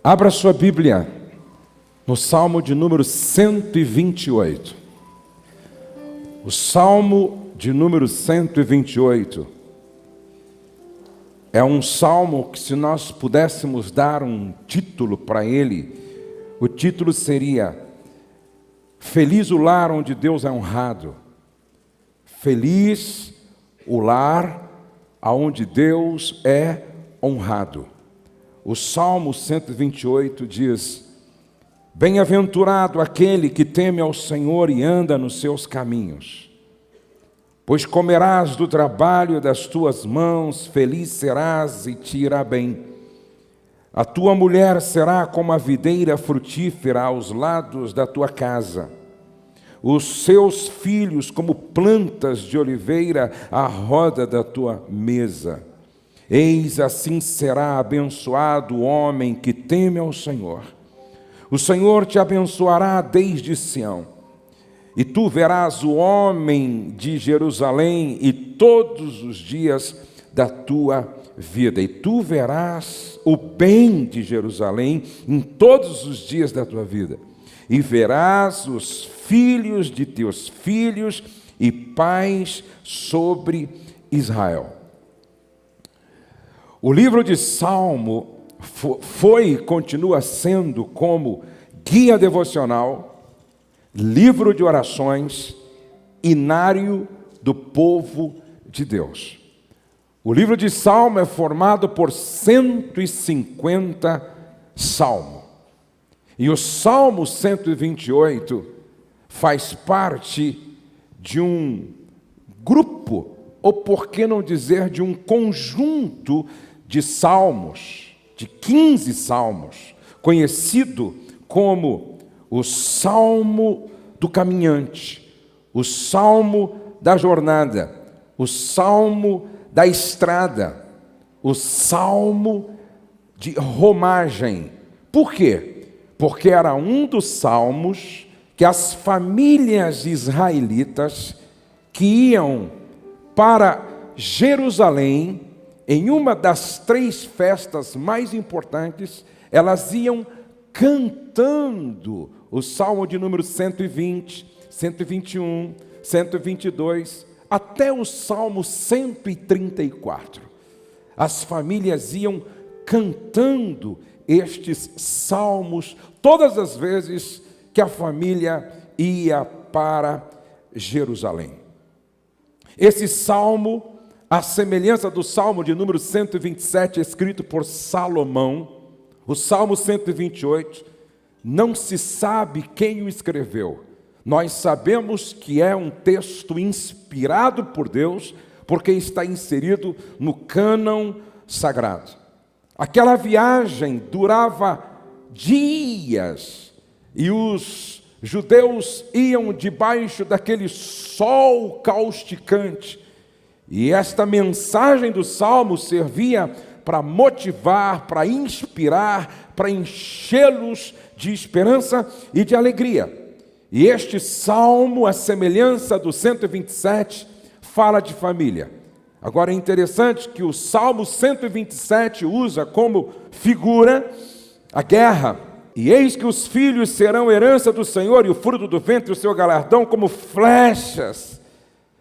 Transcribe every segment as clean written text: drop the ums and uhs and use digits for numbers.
Abra sua Bíblia no Salmo de número 128. O Salmo de número 128 é um salmo que, se nós pudéssemos dar um título para ele, o título seria: Feliz o lar onde Deus é honrado. Feliz o lar aonde Deus é honrado. O Salmo 128 diz: Bem-aventurado aquele que teme ao Senhor e anda nos seus caminhos. Pois comerás do trabalho das tuas mãos, feliz serás e te irá bem. A tua mulher será como a videira frutífera aos lados da tua casa. Os seus filhos como plantas de oliveira à roda da tua mesa. Eis assim será abençoado o homem que teme ao Senhor. O Senhor te abençoará desde Sião. E tu verás o homem de Jerusalém e todos os dias da tua vida. E tu verás o bem de Jerusalém em todos os dias da tua vida. E verás os filhos de teus filhos e paz sobre Israel. O livro de Salmo foi e continua sendo como guia devocional, livro de orações, inário do povo de Deus. O livro de Salmo é formado por 150 salmos. E o Salmo 128 faz parte de um grupo, ou por que não dizer de um conjunto de salmos, de 15 salmos, conhecido como o Salmo do caminhante, o Salmo da jornada, o Salmo da estrada, o Salmo de romagem. Por quê? Porque era um dos salmos que as famílias israelitas que iam para Jerusalém, em uma das 3 festas mais importantes, elas iam cantando o Salmo de número 120, 121, 122, até o Salmo 134. As famílias iam cantando estes salmos todas as vezes que a família ia para Jerusalém. Esse salmo, à semelhança do Salmo de número 127, escrito por Salomão, o Salmo 128, não se sabe quem o escreveu. Nós sabemos que é um texto inspirado por Deus, porque está inserido no cânon sagrado. Aquela viagem durava dias, e os judeus iam debaixo daquele sol causticante, e esta mensagem do Salmo servia para motivar, para inspirar, para enchê-los de esperança e de alegria. E este salmo, a semelhança do 127, fala de família. Agora é interessante que o Salmo 127 usa como figura a guerra. E eis que os filhos serão herança do Senhor, e o fruto do ventre o seu galardão, como flechas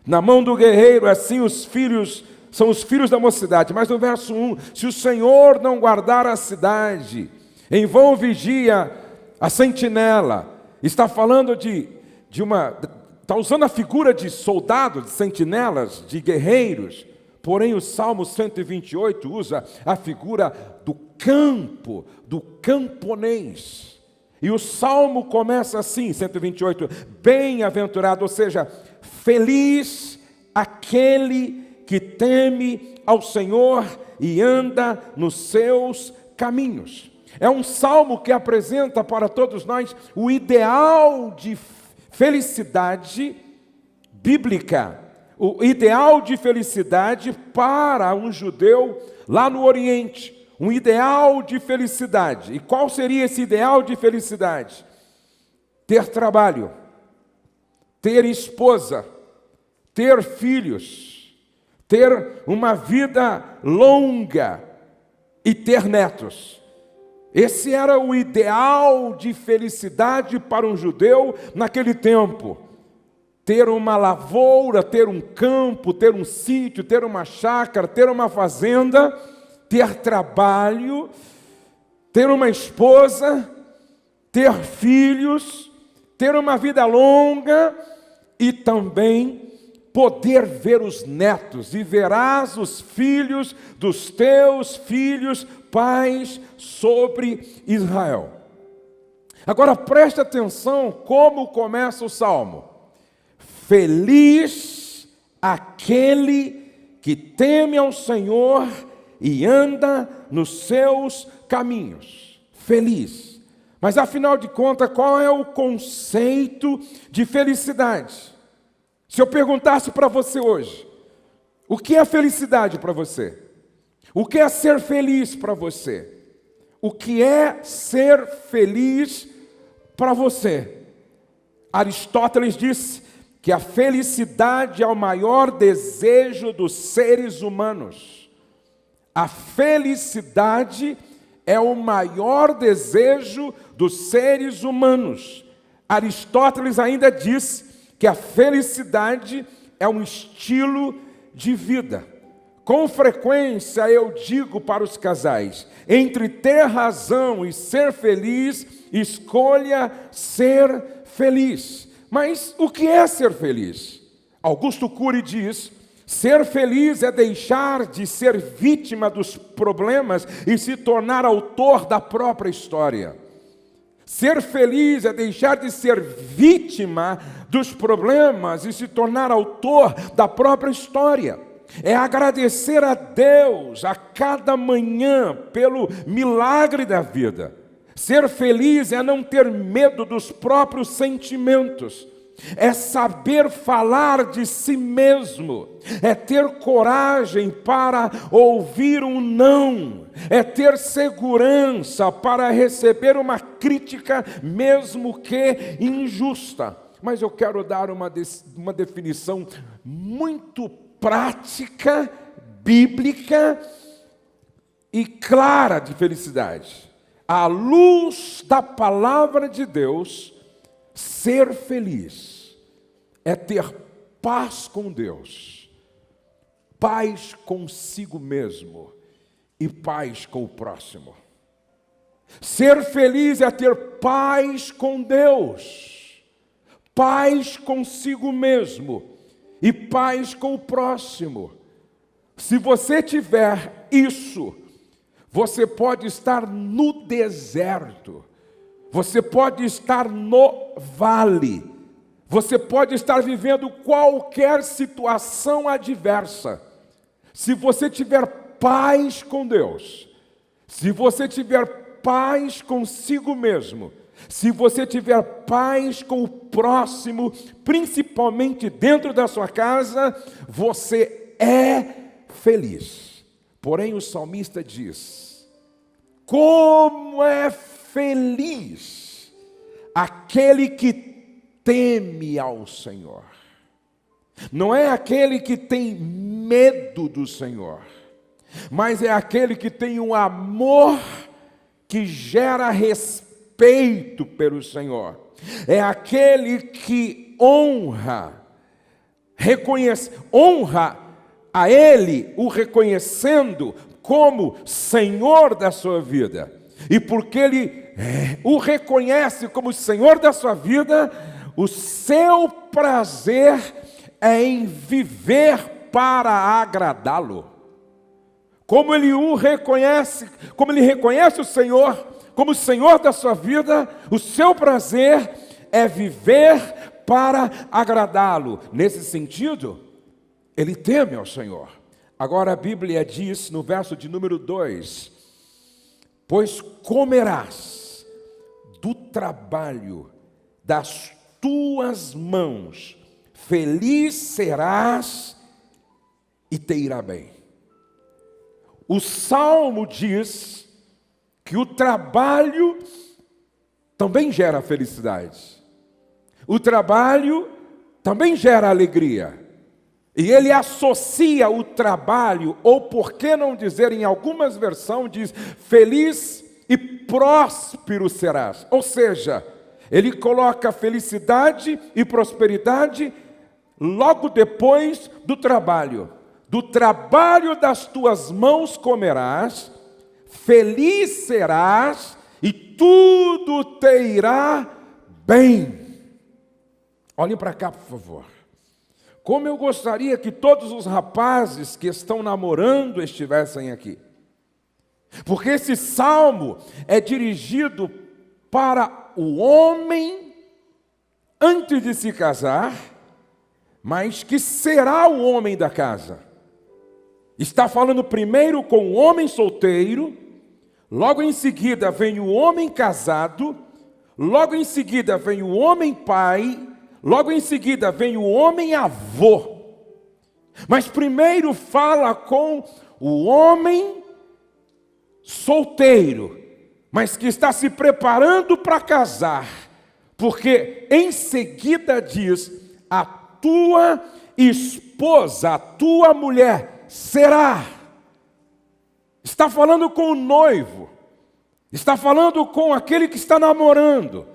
na mão do guerreiro. Assim os filhos são os filhos da mocidade. Mas no verso 1, se o Senhor não guardar a cidade, em vão vigia a sentinela. Está falando está usando a figura de soldados, de sentinelas, de guerreiros. Porém, o Salmo 128 usa a figura do campo, do camponês. E o Salmo começa assim, 128, bem-aventurado, ou seja, feliz aquele que teme ao Senhor e anda nos seus caminhos. É um salmo que apresenta para todos nós o ideal de felicidade bíblica, o ideal de felicidade para um judeu lá no Oriente, um ideal de felicidade. E qual seria esse ideal de felicidade? Ter trabalho, ter esposa, ter filhos, ter uma vida longa e ter netos. Esse era o ideal de felicidade para um judeu naquele tempo. Ter uma lavoura, ter um campo, ter um sítio, ter uma chácara, ter uma fazenda, ter trabalho, ter uma esposa, ter filhos, ter uma vida longa e também poder ver os netos, e verás os filhos dos teus filhos, pais, sobre Israel. Agora preste atenção como começa o Salmo. Feliz aquele que teme ao Senhor e anda nos seus caminhos. Feliz. Mas afinal de contas, qual é o conceito de felicidade? Se eu perguntasse para você hoje, o que é felicidade para você? O que é ser feliz para você? O que é ser feliz para você? Aristóteles disse que a felicidade é o maior desejo dos seres humanos. A felicidade é o maior desejo dos seres humanos. Aristóteles ainda diz que a felicidade é um estilo de vida. Com frequência eu digo para os casais, entre ter razão e ser feliz, escolha ser feliz. Mas o que é ser feliz? Augusto Cury diz, ser feliz é deixar de ser vítima dos problemas e se tornar autor da própria história. Ser feliz é deixar de ser vítima dos problemas e se tornar autor da própria história. É agradecer a Deus a cada manhã pelo milagre da vida. Ser feliz é não ter medo dos próprios sentimentos. É saber falar de si mesmo, é ter coragem para ouvir um não, é ter segurança para receber uma crítica, mesmo que injusta. Mas eu quero dar uma definição muito prática, bíblica e clara de felicidade. À luz da palavra de Deus, ser feliz é ter paz com Deus, paz consigo mesmo e paz com o próximo. Ser feliz é ter paz com Deus, paz consigo mesmo e paz com o próximo. Se você tiver isso, você pode estar no deserto, você pode estar no vale, você pode estar vivendo qualquer situação adversa. Se você tiver paz com Deus, se você tiver paz consigo mesmo, se você tiver paz com o próximo, principalmente dentro da sua casa, você é feliz. Porém, o salmista diz: como é feliz aquele que teme ao Senhor. Não é aquele que tem medo do Senhor, mas é aquele que tem um amor que gera respeito pelo Senhor. É aquele que honra a Ele, o reconhecendo como Senhor da sua vida. E porque Ele o reconhece como Senhor da sua vida, o seu prazer é em viver para agradá-lo. Como Ele o reconhece, como Ele reconhece o Senhor como Senhor da sua vida, o seu prazer é viver para agradá-lo. Nesse sentido, ele teme ao Senhor. Agora a Bíblia diz no verso de número 2: pois comerás do trabalho das tuas mãos, feliz serás e te irá bem. O Salmo diz que o trabalho também gera felicidade. O trabalho também gera alegria. E ele associa o trabalho, ou por que não dizer, em algumas versões diz, feliz e próspero serás. Ou seja, ele coloca felicidade e prosperidade logo depois do trabalho. Do trabalho das tuas mãos comerás, feliz serás e tudo te irá bem. Olhem para cá, por favor. Como eu gostaria que todos os rapazes que estão namorando estivessem aqui. Porque esse salmo é dirigido para o homem antes de se casar, mas que será o homem da casa. Está falando primeiro com o homem solteiro, logo em seguida vem o homem casado, logo em seguida vem o homem pai, logo em seguida vem o homem avô. Mas primeiro fala com o homem solteiro, mas que está se preparando para casar, porque em seguida diz: a tua esposa, a tua mulher será. Está falando com o noivo, está falando com aquele que está namorando,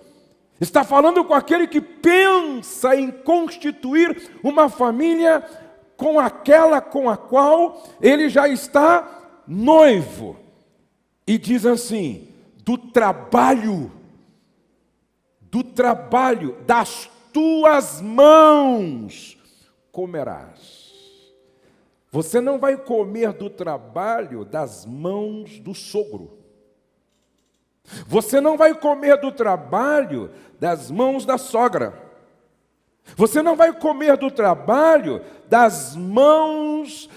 está falando com aquele que pensa em constituir uma família com aquela com a qual ele já está noivo. E diz assim: do trabalho das tuas mãos comerás. Você não vai comer do trabalho das mãos do sogro. Você não vai comer do trabalho das mãos da sogra. Você não vai comer do trabalho das mãos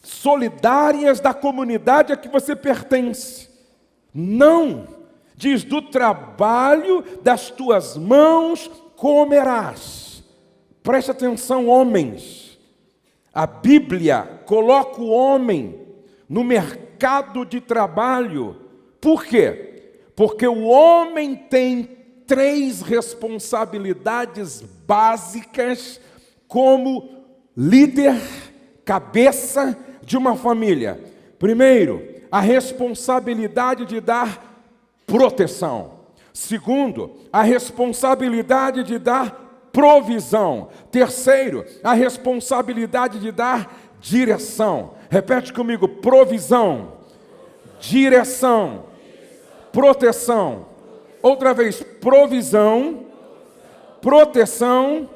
solidárias da comunidade a que você pertence. Não, diz: do trabalho das tuas mãos comerás. Preste atenção, homens. A Bíblia coloca o homem no mercado de trabalho. Por quê? Porque o homem tem 3 responsabilidades básicas como líder, cabeça de uma família. Primeiro, a responsabilidade de dar proteção. Segundo, a responsabilidade de dar provisão. Terceiro, a responsabilidade de dar direção. Repete comigo: provisão, direção, proteção. Outra vez: provisão, proteção,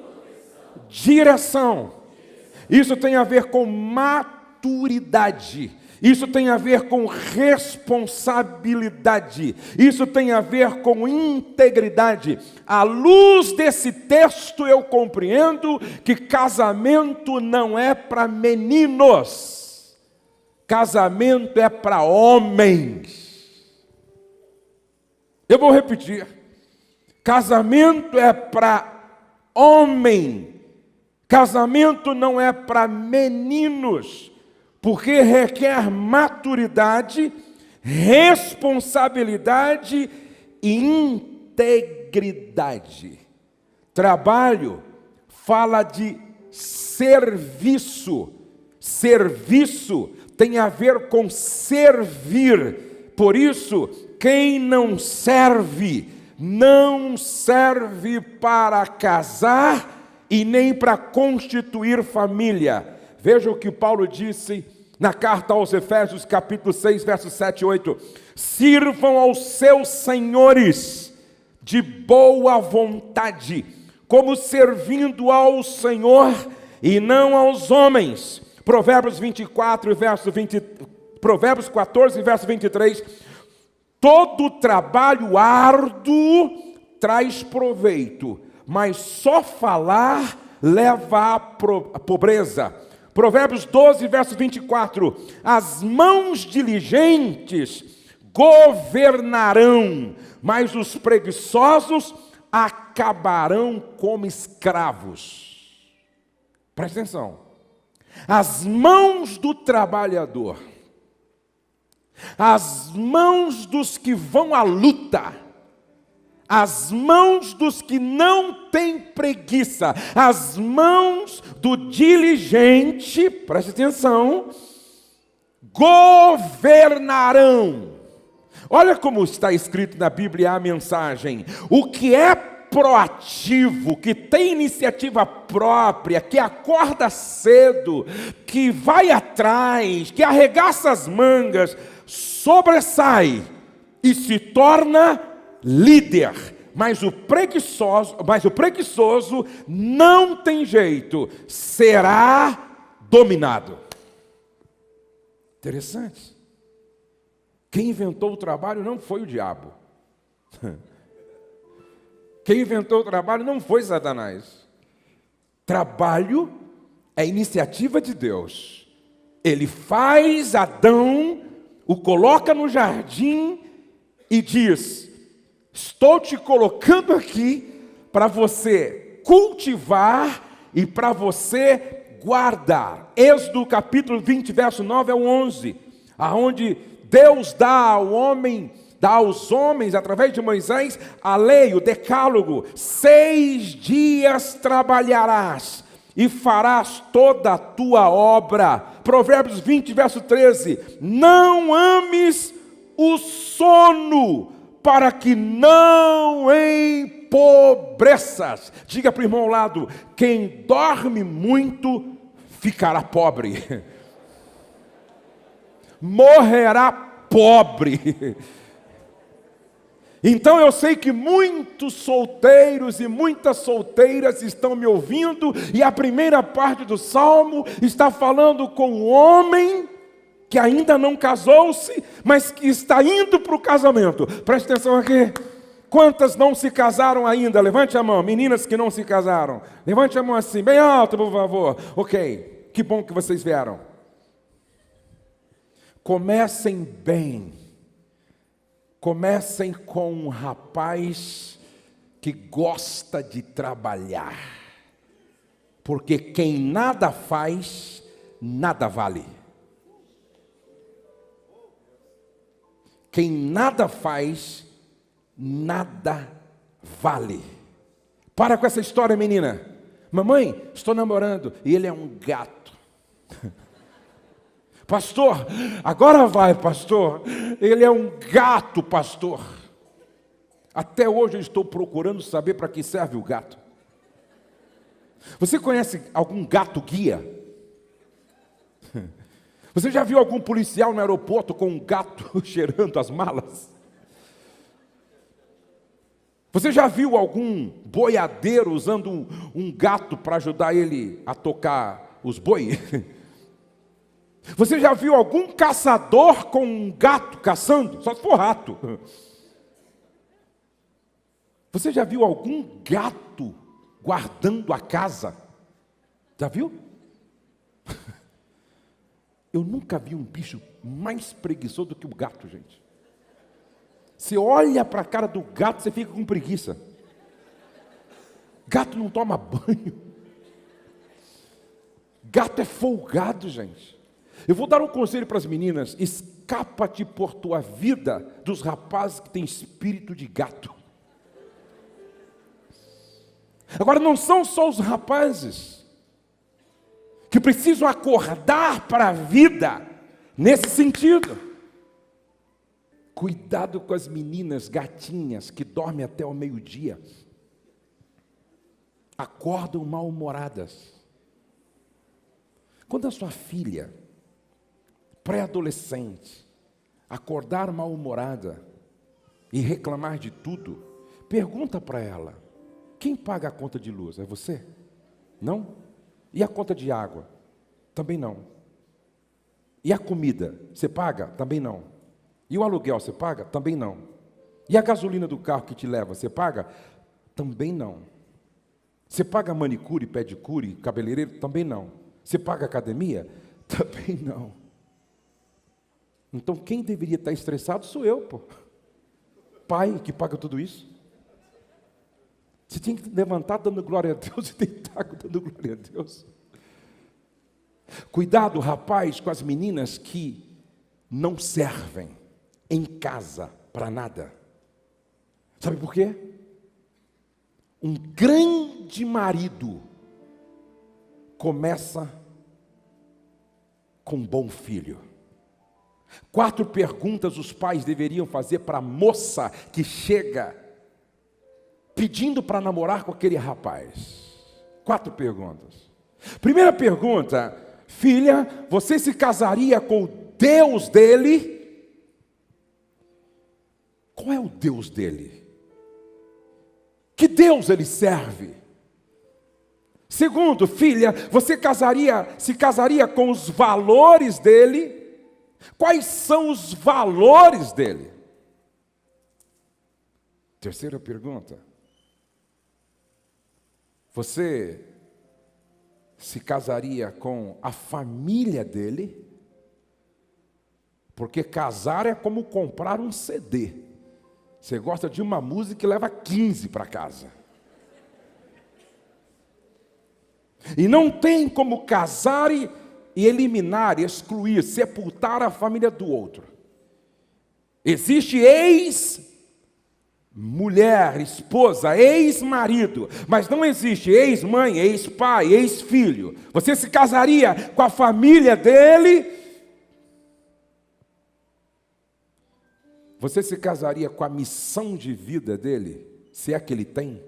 direção. Isso tem a ver com maturidade. Isso tem a ver com responsabilidade. Isso tem a ver com integridade. À luz desse texto, eu compreendo que casamento não é para meninos. Casamento é para homens. Eu vou repetir. Casamento é para homem. Casamento não é para meninos. Porque requer maturidade, responsabilidade e integridade. Trabalho fala de serviço. Serviço tem a ver com servir. Por isso, quem não serve para casar e nem para constituir família. Veja o que Paulo disse na carta aos Efésios, capítulo 6, versos 7 e 8. Sirvam aos seus senhores de boa vontade, como servindo ao Senhor e não aos homens. Provérbios 14, verso 23. Todo trabalho árduo traz proveito, mas só falar leva à pobreza. Provérbios 12, verso 24. As mãos diligentes governarão, mas os preguiçosos acabarão como escravos. Presta atenção. As mãos do trabalhador, as mãos dos que vão à luta, as mãos dos que não têm preguiça, as mãos do diligente, preste atenção, governarão. Olha como está escrito na Bíblia a mensagem. O que é proativo, que tem iniciativa própria, que acorda cedo, que vai atrás, que arregaça as mangas, sobressai e se torna líder. Mas o preguiçoso não tem jeito, será dominado. Interessante. Quem inventou o trabalho não foi o diabo. Quem inventou o trabalho não foi Satanás. Trabalho é iniciativa de Deus. Ele faz Adão, o coloca no jardim e diz: estou te colocando aqui para você cultivar e para você guardar. Êxodo capítulo 20, verso 9 ao 11, aonde Deus dá aos homens, através de Moisés, a lei, o decálogo: 6 dias trabalharás e farás toda a tua obra. Provérbios 20, verso 13, não ames o sono, para que não empobreças. Diga para o irmão ao lado: quem dorme muito ficará pobre. Morrerá pobre. Então eu sei que muitos solteiros e muitas solteiras estão me ouvindo, e a primeira parte do Salmo está falando com um homem que ainda não casou-se, mas que está indo para o casamento. Preste atenção aqui. Quantas não se casaram ainda? Levante a mão. Meninas que não se casaram, levante a mão assim, bem alto, por favor. Ok, que bom que vocês vieram. Comecem bem. Comecem com um rapaz que gosta de trabalhar. Porque quem nada faz, nada vale. Quem nada faz, nada vale. Para com essa história, menina. Mamãe, estou namorando e ele é um gato. Pastor, agora vai, pastor. Ele é um gato, pastor. Até hoje eu estou procurando saber para que serve o gato. Você conhece algum gato guia? Você já viu algum policial no aeroporto com um gato cheirando as malas? Você já viu algum boiadeiro usando um gato para ajudar ele a tocar os bois? Você já viu algum caçador com um gato caçando? Só se for rato. Você já viu algum gato guardando a casa? Já viu? Eu nunca vi um bicho mais preguiçoso do que o gato, gente. Você olha para a cara do gato, você fica com preguiça. Gato não toma banho. Gato é folgado, gente. Eu vou dar um conselho para as meninas: escapa-te por tua vida dos rapazes que têm espírito de gato. Agora, não são só os rapazes que precisam acordar para a vida nesse sentido. Cuidado com as meninas gatinhas que dormem até o meio-dia. Acordam mal-humoradas. Quando a sua filha, pré-adolescente, acordar mal-humorada e reclamar de tudo, pergunta para ela: quem paga a conta de luz? É você? Não? E a conta de água? Também não. E a comida? Você paga? Também não. E o aluguel você paga? Também não. E a gasolina do carro que te leva, você paga? Também não. Você paga manicure, pedicure, cabeleireiro? Também não. Você paga academia? Também não. Então quem deveria estar estressado sou eu, pô. Pai que paga tudo isso. Você tinha que levantar dando glória a Deus e deitar dando glória a Deus. Cuidado, rapaz, com as meninas que não servem em casa para nada. Sabe por quê? Um grande marido começa com um bom filho. 4 perguntas os pais deveriam fazer para a moça que chega pedindo para namorar com aquele rapaz. 4 perguntas. Primeira pergunta: filha, você se casaria com o Deus dele? Qual é o Deus dele? Que Deus ele serve? Segundo, filha, você se casaria com os valores dele? Quais são os valores dele? Terceira pergunta: você se casaria com a família dele? Porque casar é como comprar um CD. Você gosta de uma música e leva 15 para casa. E não tem como casar e eliminar, excluir, sepultar a família do outro. Existe ex-mulher, esposa, ex-marido, mas não existe ex-mãe, ex-pai, ex-filho. Você se casaria com a família dele? Você se casaria com a missão de vida dele, se é que ele tem?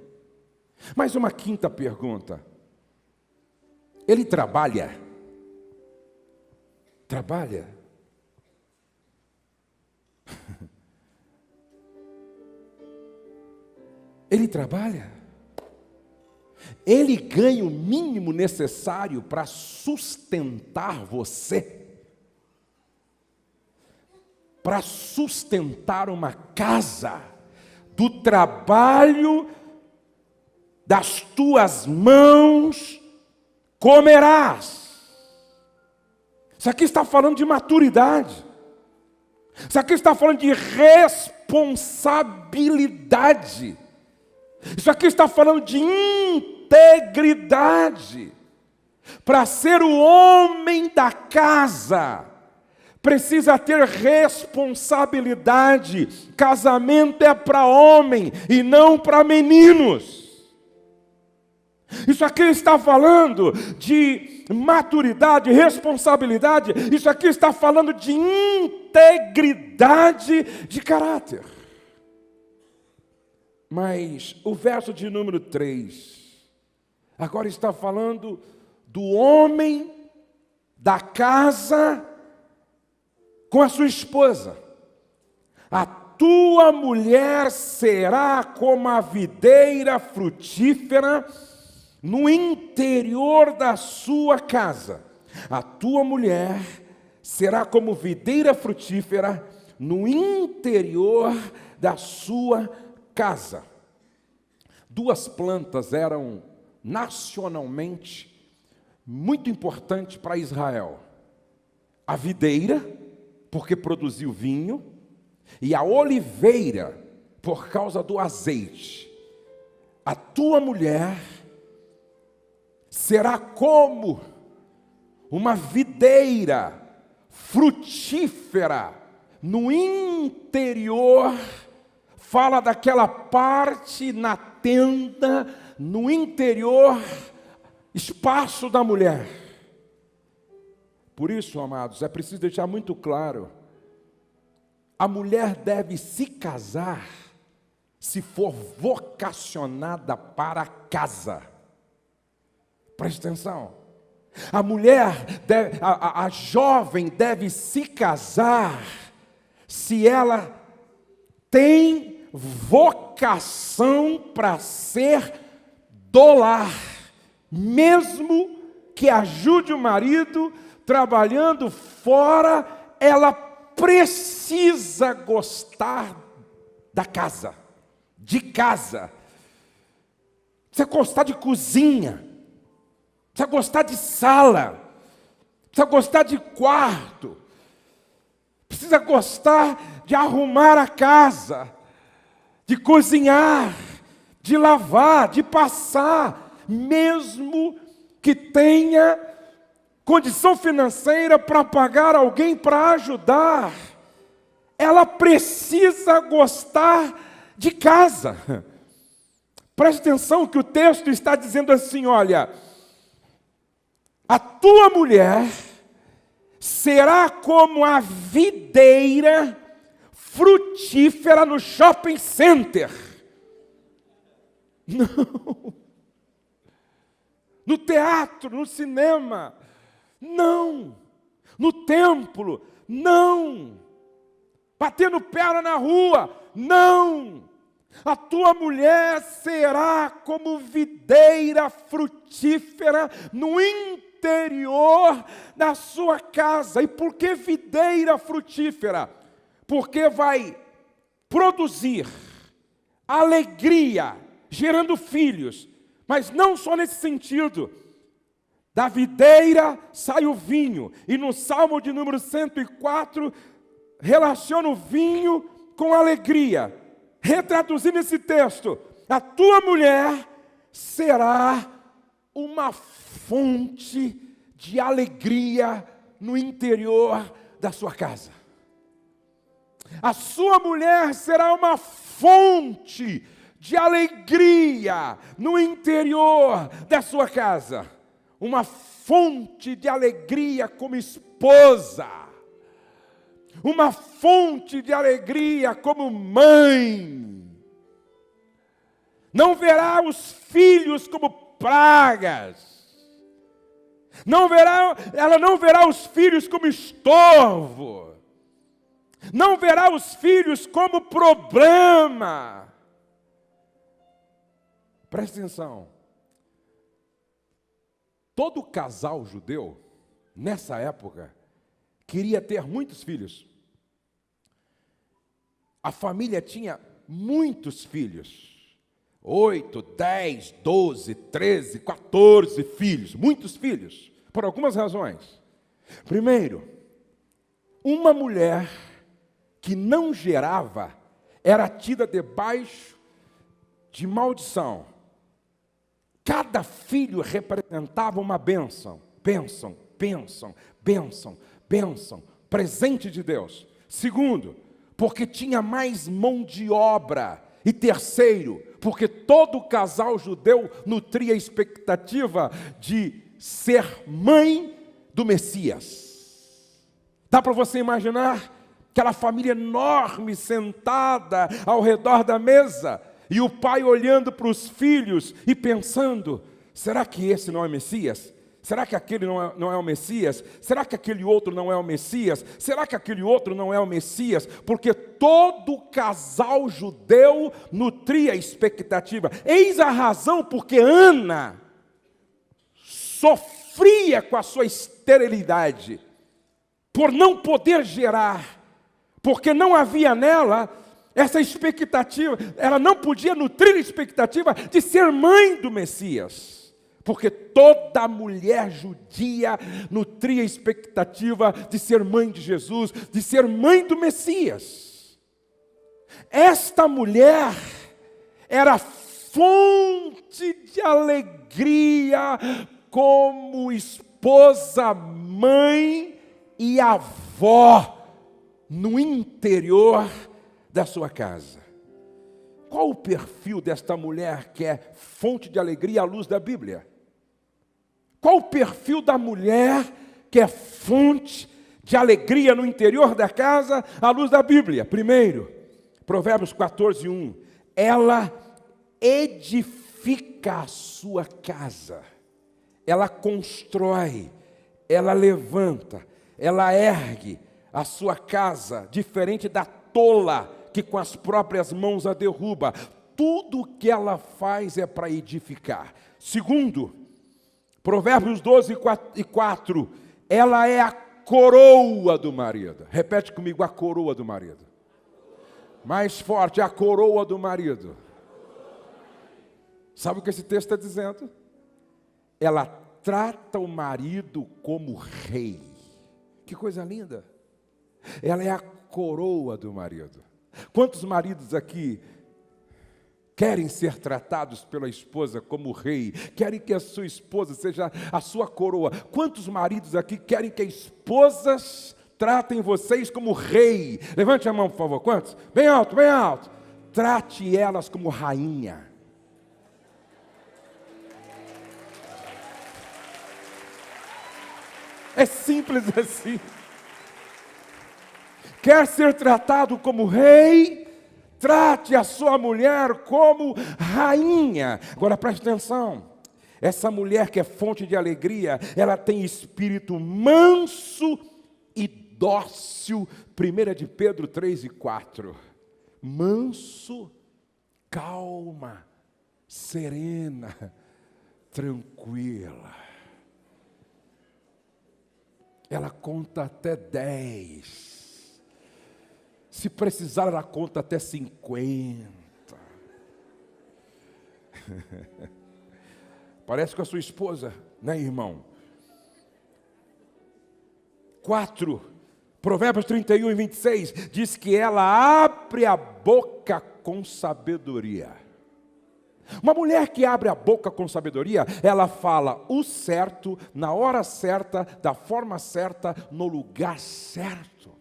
Mais uma quinta pergunta: ele trabalha? Trabalha? Ele trabalha? Ele ganha o mínimo necessário para sustentar você? Para sustentar uma casa, do trabalho das tuas mãos comerás. Isso aqui está falando de maturidade. Isso aqui está falando de responsabilidade. Isso aqui está falando de integridade. Para ser o homem da casa, precisa ter responsabilidade. Casamento é para homem e não para meninos. Isso aqui está falando de maturidade, responsabilidade. Isso aqui está falando de integridade de caráter. Mas o verso de número 3 agora está falando do homem da casa com a sua esposa. A tua mulher será como a videira frutífera no interior da sua casa. A tua mulher será como videira frutífera no interior da sua casa. 2 plantas eram nacionalmente muito importantes para Israel: a videira, porque produziu vinho, e a oliveira, por causa do azeite. A tua mulher será como uma videira frutífera no interior. Fala daquela parte na tenda, no interior, espaço da mulher. Por isso, amados, é preciso deixar muito claro: a mulher deve se casar se for vocacionada para a casa. Preste atenção. A mulher, a jovem deve se casar se ela tem vocação para ser do lar, mesmo que ajude o marido trabalhando fora, ela precisa gostar da casa, de casa. Precisa gostar de cozinha, precisa gostar de sala, precisa gostar de quarto, precisa gostar de arrumar a casa, de cozinhar, de lavar, de passar, mesmo que tenha condição financeira para pagar alguém para ajudar, ela precisa gostar de casa. Preste atenção que o texto está dizendo assim: olha, a tua mulher será como a videira frutífera no shopping center. Não. No teatro, no cinema, não. No templo, não. Batendo perna na rua, não. A tua mulher será como videira frutífera no interior da sua casa. E por que videira frutífera? Porque vai produzir alegria, gerando filhos. Mas não só nesse sentido. Da videira sai o vinho. E no Salmo de número 104, relaciona o vinho com alegria. Retraduzindo esse texto, a tua mulher será uma fonte de alegria no interior da sua casa. A sua mulher será uma fonte de alegria no interior da sua casa. Uma fonte de alegria como esposa. Uma fonte de alegria como mãe. Não verá os filhos como pragas. Ela não verá os filhos como estorvo. Não verá os filhos como problema. Preste atenção. Todo casal judeu, nessa época, queria ter muitos filhos. A família tinha muitos filhos. 8, 10, 12, 13, 14 filhos. Muitos filhos, por algumas razões. Primeiro, uma mulher que não gerava era tida debaixo de maldição. Cada filho representava uma bênção, bênção, bênção, bênção, bênção, presente de Deus. Segundo, porque tinha mais mão de obra. E terceiro, porque todo casal judeu nutria a expectativa de ser mãe do Messias. Dá para você imaginar aquela família enorme sentada ao redor da mesa, e o pai olhando para os filhos e pensando, será que esse não é Messias? Será que aquele não é o Messias? Será que aquele outro não é o Messias? Será que aquele outro não é o Messias? Porque todo casal judeu nutria expectativa. Eis a razão porque Ana sofria com a sua esterilidade, por não poder gerar, porque não havia nela essa expectativa, ela não podia nutrir a expectativa de ser mãe do Messias, porque toda mulher judia nutria a expectativa de ser mãe de Jesus, de ser mãe do Messias. Esta mulher era fonte de alegria como esposa, mãe e avó no interior da sua casa. Qual o perfil desta mulher que é fonte de alegria à luz da Bíblia? Qual o perfil da mulher que é fonte de alegria no interior da casa à luz da Bíblia? Primeiro, Provérbios 14:1. Ela edifica a sua casa. Ela constrói, ela levanta, ela ergue a sua casa, diferente da tola que com as próprias mãos a derruba. Tudo o que ela faz é para edificar. Segundo, Provérbios 12:4, ela é a coroa do marido. Repete comigo, a coroa do marido. Mais forte, a coroa do marido. Sabe o que esse texto está dizendo? Ela trata o marido como rei. Que coisa linda. Ela é a coroa do marido. Quantos maridos aqui querem ser tratados pela esposa como rei? Querem que a sua esposa seja a sua coroa? Quantos maridos aqui querem que as esposas tratem vocês como rei? Levante a mão, por favor. Quantos? Bem alto, bem alto. Trate elas como rainha. É simples assim. Quer ser tratado como rei? Trate a sua mulher como rainha. Agora preste atenção. Essa mulher que é fonte de alegria, ela tem espírito manso e dócil. 1 de Pedro 3:4. Manso, calma, serena, tranquila. Ela conta até 10. Se precisar, ela conta até 50. Parece com a sua esposa, né, irmão? 4, Provérbios 31:26, diz que ela abre a boca com sabedoria. Uma mulher que abre a boca com sabedoria, ela fala o certo, na hora certa, da forma certa, no lugar certo.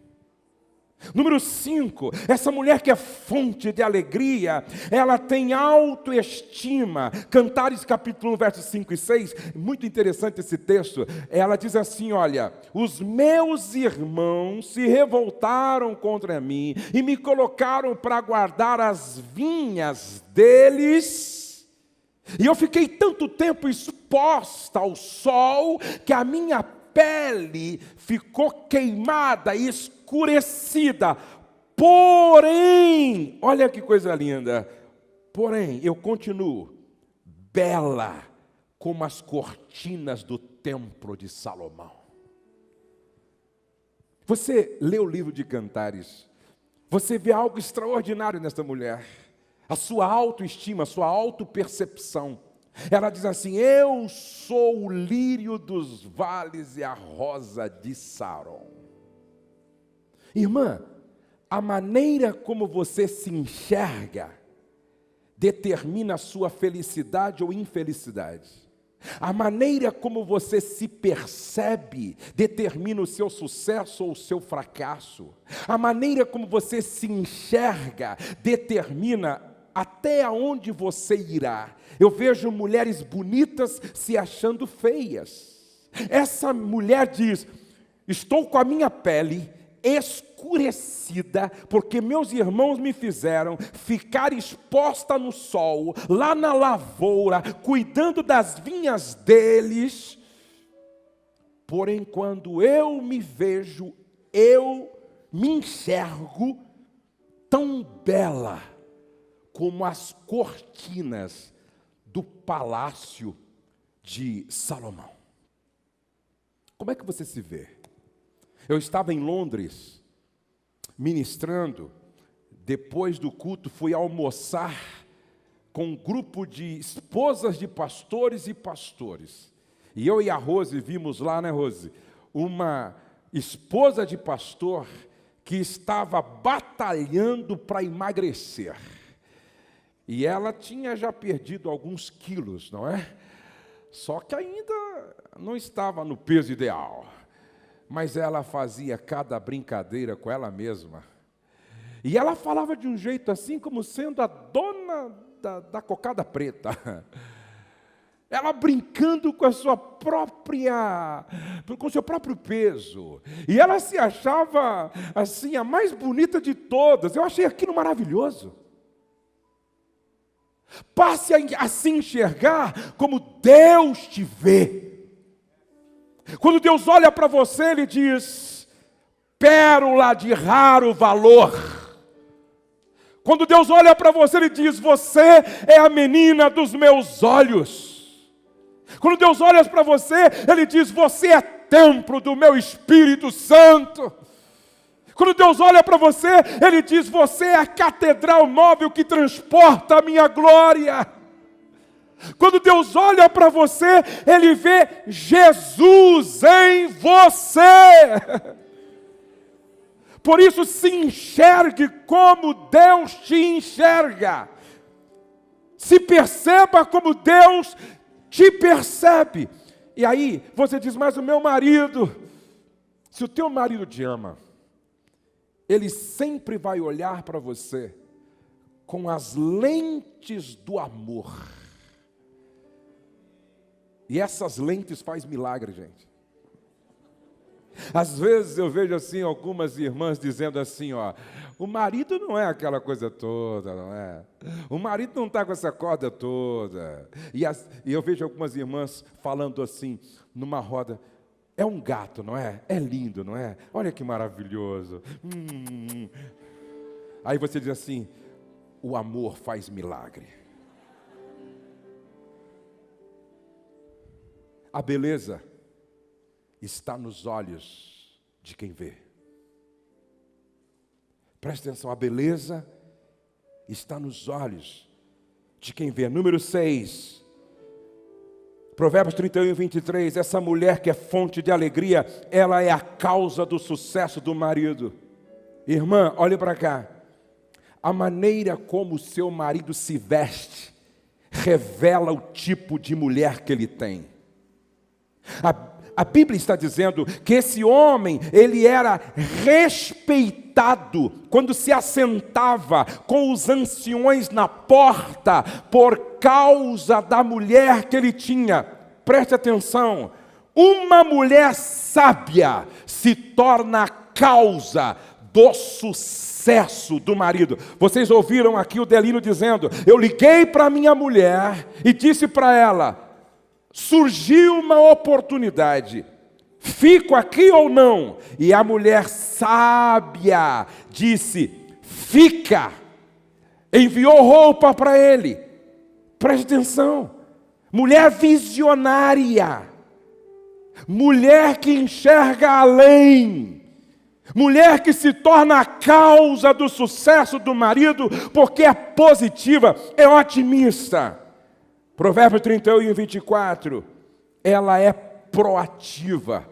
Número 5, essa mulher que é fonte de alegria, ela tem autoestima. Cantares capítulo 1, versos 5 e 6, muito interessante esse texto. Ela diz assim, olha, os meus irmãos se revoltaram contra mim e me colocaram para guardar as vinhas deles. E eu fiquei tanto tempo exposta ao sol que a minha pele ficou queimada e escurecida. Porém, olha que coisa linda. Porém, eu continuo bela como as cortinas do templo de Salomão. Você lê o livro de Cantares, você vê algo extraordinário nesta mulher. A sua autoestima, a sua autopercepção. Ela diz assim, eu sou o lírio dos vales e a rosa de Saron. Irmã, a maneira como você se enxerga determina a sua felicidade ou infelicidade. A maneira como você se percebe determina o seu sucesso ou o seu fracasso. A maneira como você se enxerga determina até aonde você irá. Eu vejo mulheres bonitas se achando feias. Essa mulher diz, estou com a minha pele escurecida, porque meus irmãos me fizeram ficar exposta no sol, lá na lavoura, cuidando das vinhas deles. Porém, quando eu me vejo, eu me enxergo tão bela como as cortinas do palácio de Salomão. Como é que você se vê? Eu estava em Londres, ministrando. Depois do culto, fui almoçar com um grupo de esposas de pastores e pastores. E eu e a Rose vimos lá, né, Rose? Uma esposa de pastor que estava batalhando para emagrecer. E ela tinha já perdido alguns quilos, não é? Só que ainda não estava no peso ideal. Mas ela fazia cada brincadeira com ela mesma. E ela falava de um jeito assim, como sendo a dona da cocada preta. Ela brincando com a sua própria, com o seu próprio peso. E ela se achava, assim, a mais bonita de todas. Eu achei aquilo maravilhoso. Passe a se enxergar como Deus te vê. Quando Deus olha para você, Ele diz, pérola de raro valor. Quando Deus olha para você, Ele diz, você é a menina dos meus olhos. Quando Deus olha para você, Ele diz, você é templo do meu Espírito Santo. Quando Deus olha para você, Ele diz, você é a catedral móvel que transporta a minha glória. Quando Deus olha para você, Ele vê Jesus em você. Por isso, se enxergue como Deus te enxerga. Se perceba como Deus te percebe. E aí, você diz, mas o meu marido, se o teu marido te ama, ele sempre vai olhar para você com as lentes do amor. E essas lentes fazem milagre, gente. Às vezes eu vejo assim algumas irmãs dizendo assim, ó, o marido não é aquela coisa toda, não é? O marido não está com essa corda toda. E eu vejo algumas irmãs falando assim, numa roda, é um gato, não é? É lindo, não é? Olha que maravilhoso. Aí você diz assim, o amor faz milagre. A beleza está nos olhos de quem vê. Preste atenção, a beleza está nos olhos de quem vê. Número 6, Provérbios 31 e 23, essa mulher que é fonte de alegria, ela é a causa do sucesso do marido. Irmã, olhe para cá. A maneira como o seu marido se veste revela o tipo de mulher que ele tem. A Bíblia está dizendo que esse homem, ele era respeitado quando se assentava com os anciões na porta, por causa da mulher que ele tinha. Preste atenção, uma mulher sábia se torna a causa do sucesso do marido. Vocês ouviram aqui o Delino dizendo, eu liguei para minha mulher e disse para ela, surgiu uma oportunidade, fico aqui ou não? E a mulher sábia disse, fica, enviou roupa para ele. Preste atenção, mulher visionária, mulher que enxerga além, mulher que se torna a causa do sucesso do marido, porque é positiva, é otimista. Provérbios 31 e 24, ela é proativa,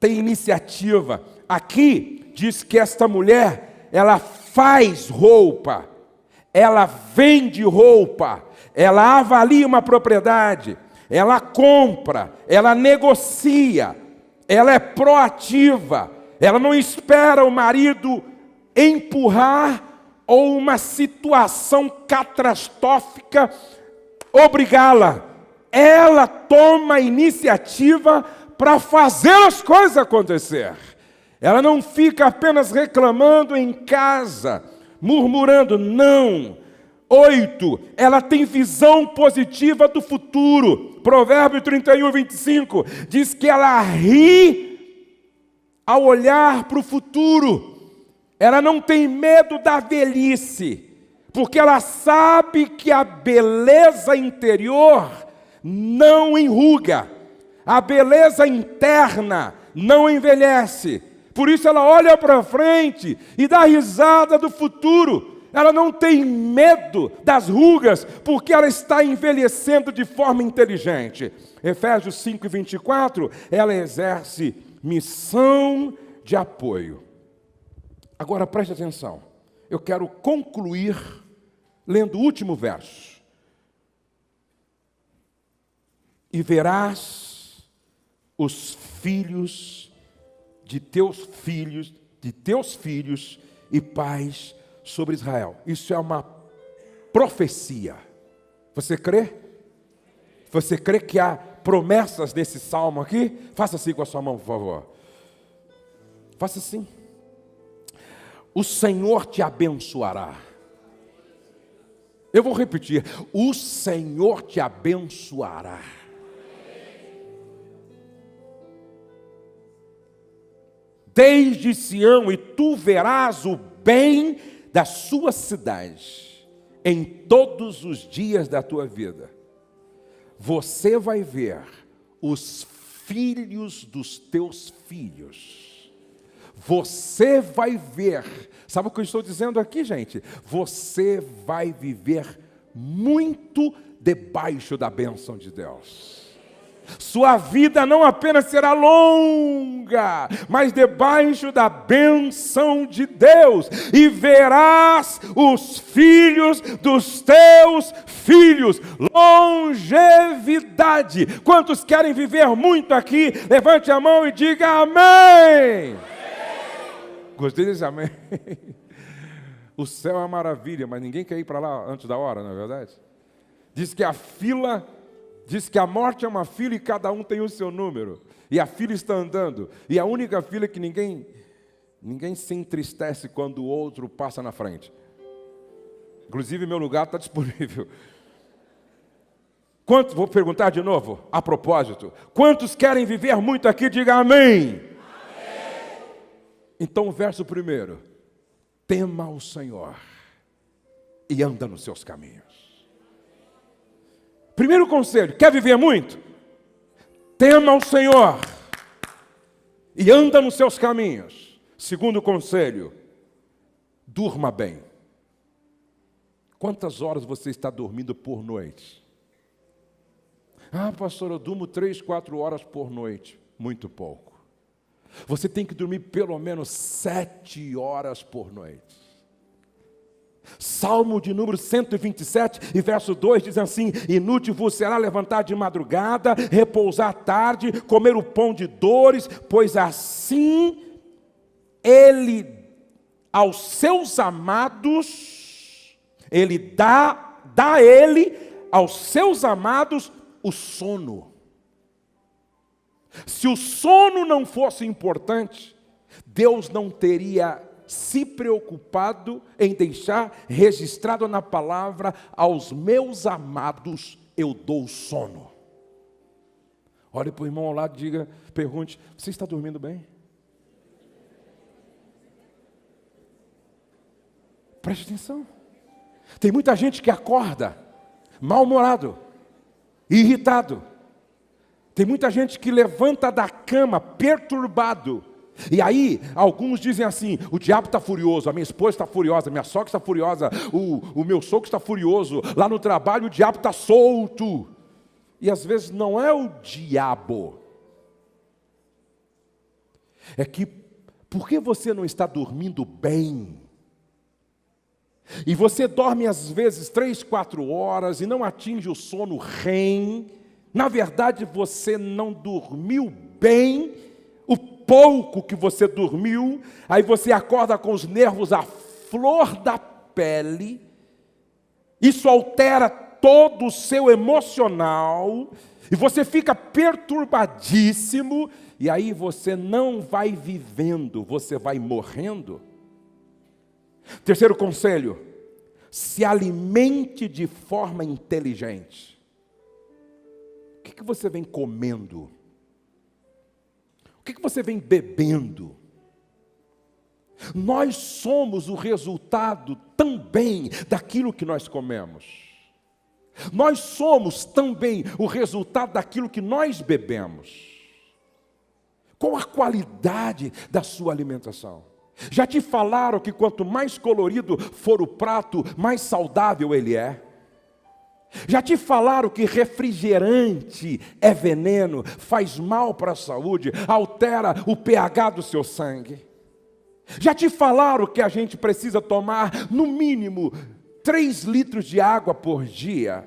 tem iniciativa. Aqui diz que esta mulher, ela faz roupa, ela vende roupa, ela avalia uma propriedade, ela compra, ela negocia, ela é proativa, ela não espera o marido empurrar ou uma situação catastrófica obrigá-la. Ela toma a iniciativa para fazer as coisas acontecer. Ela não fica apenas reclamando em casa, murmurando, não. 8, ela tem visão positiva do futuro. Provérbio 31, 25, diz que ela ri ao olhar para o futuro. Ela não tem medo da velhice, porque ela sabe que a beleza interior não enruga, a beleza interna não envelhece. Por isso ela olha para frente e dá risada do futuro. Ela não tem medo das rugas, porque ela está envelhecendo de forma inteligente. Efésios 5 e 24, ela exerce missão de apoio. Agora preste atenção, eu quero concluir lendo o último verso. E verás os filhos de teus filhos e pais sobre Israel. Isso é uma profecia. Você crê? Você crê que há promessas nesse salmo aqui? Faça assim com a sua mão, por favor. Faça assim. O Senhor te abençoará. Eu vou repetir. O Senhor te abençoará. Desde Sião, e tu verás o bem da sua cidade em todos os dias da tua vida. Você vai ver os filhos dos teus filhos. Você vai ver, sabe o que eu estou dizendo aqui, gente? Você vai viver muito debaixo da bênção de Deus. Sua vida não apenas será longa, mas debaixo da bênção de Deus. E verás os filhos dos teus filhos. Longevidade. Quantos querem viver muito aqui? Levante a mão e diga amém. Gostei desse amém. O céu é uma maravilha, mas ninguém quer ir para lá antes da hora, não é verdade? Diz que a fila diz que a morte é uma fila e cada um tem o seu número. E a fila está andando. E a única fila é que ninguém se entristece quando o outro passa na frente. Inclusive, meu lugar está disponível. Quantos, vou perguntar de novo, a propósito. Quantos querem viver muito aqui? Diga amém. Amém. Então, o verso primeiro. Tema o Senhor e anda nos seus caminhos. Primeiro conselho, quer viver muito? Tema o Senhor e anda nos seus caminhos. Segundo conselho, durma bem. Quantas horas você está dormindo por noite? Ah, pastor, eu durmo 3, 4 horas por noite. Muito pouco. Você tem que dormir pelo menos 7 horas por noite. Salmo de número 127 e verso 2 diz assim: inútil vos será levantar de madrugada, repousar tarde, comer o pão de dores, pois assim ele aos seus amados, ele dá ele aos seus amados o sono. Se o sono não fosse importante, Deus não teria se preocupado em deixar registrado na palavra: aos meus amados eu dou sono. Olhe para o irmão ao lado e diga, pergunte: você está dormindo bem? Preste atenção. Tem muita gente que acorda mal-humorado, irritado. Tem muita gente que levanta da cama perturbado. E aí, alguns dizem assim: o diabo está furioso, a minha esposa está furiosa, a minha sogra está furiosa, o meu sogro está furioso, lá no trabalho o diabo está solto. E às vezes não é o diabo. É que, por que você não está dormindo bem? E você dorme às vezes 3, 4 horas e não atinge o sono REM. Na verdade, você não dormiu bem. O pouco que você dormiu, aí você acorda com os nervos à flor da pele. Isso altera todo o seu emocional. E você fica perturbadíssimo. E aí você não vai vivendo, você vai morrendo. Terceiro conselho: se alimente de forma inteligente. O que você vem comendo? O que você vem bebendo? Nós somos o resultado também daquilo que nós comemos. Nós somos também o resultado daquilo que nós bebemos. Qual a qualidade da sua alimentação? Já te falaram que quanto mais colorido for o prato, mais saudável ele é? Já te falaram que refrigerante é veneno, faz mal para a saúde, altera o pH do seu sangue? Já te falaram que a gente precisa tomar, no mínimo, 3 litros de água por dia?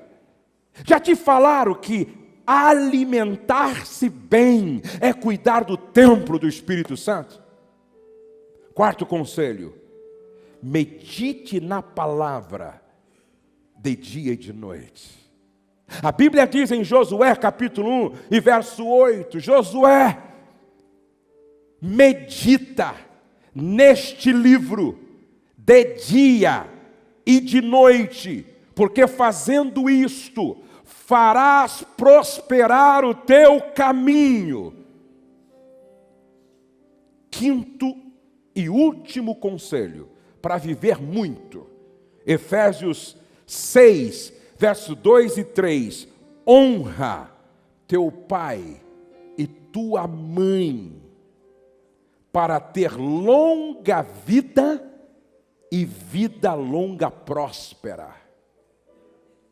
Já te falaram que alimentar-se bem é cuidar do templo do Espírito Santo? Quarto conselho: medite na palavra de dia e de noite. A Bíblia diz em Josué capítulo 1 e verso 8, Josué, medita neste livro de dia e de noite, porque fazendo isto, farás prosperar o teu caminho. Quinto e último conselho para viver muito, Efésios 6, verso 2 e 3, honra teu pai e tua mãe, para ter longa vida e vida longa próspera.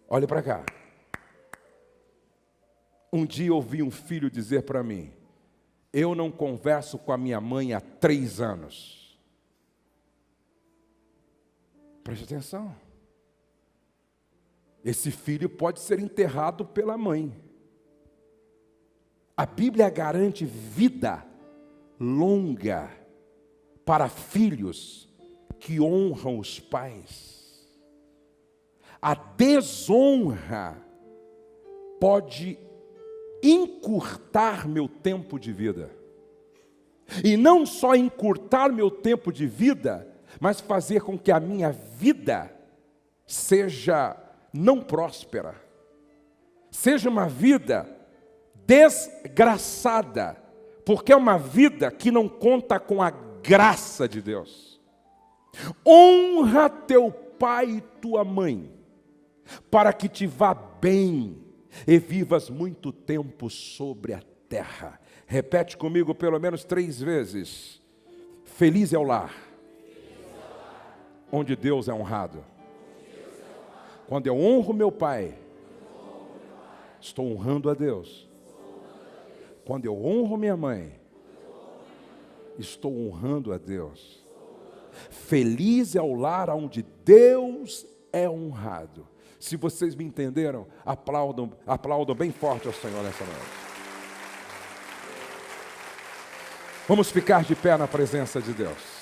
Olha para cá. Um dia eu ouvi um filho dizer para mim: eu não converso com a minha mãe há 3 anos. Preste atenção. Esse filho pode ser enterrado pela mãe. A Bíblia garante vida longa para filhos que honram os pais. A desonra pode encurtar meu tempo de vida. E não só encurtar meu tempo de vida, mas fazer com que a minha vida seja não próspera, seja uma vida desgraçada, porque é uma vida que não conta com a graça de Deus. Honra teu pai e tua mãe, para que te vá bem e vivas muito tempo sobre a terra. Repete comigo pelo menos 3 vezes. Feliz é o lar onde Deus é honrado. Quando eu honro meu pai, estou honrando a Deus. Quando eu honro minha mãe, estou honrando a Deus. Feliz é o lar onde Deus é honrado. Se vocês me entenderam, aplaudam bem forte ao Senhor nessa noite. Vamos ficar de pé na presença de Deus.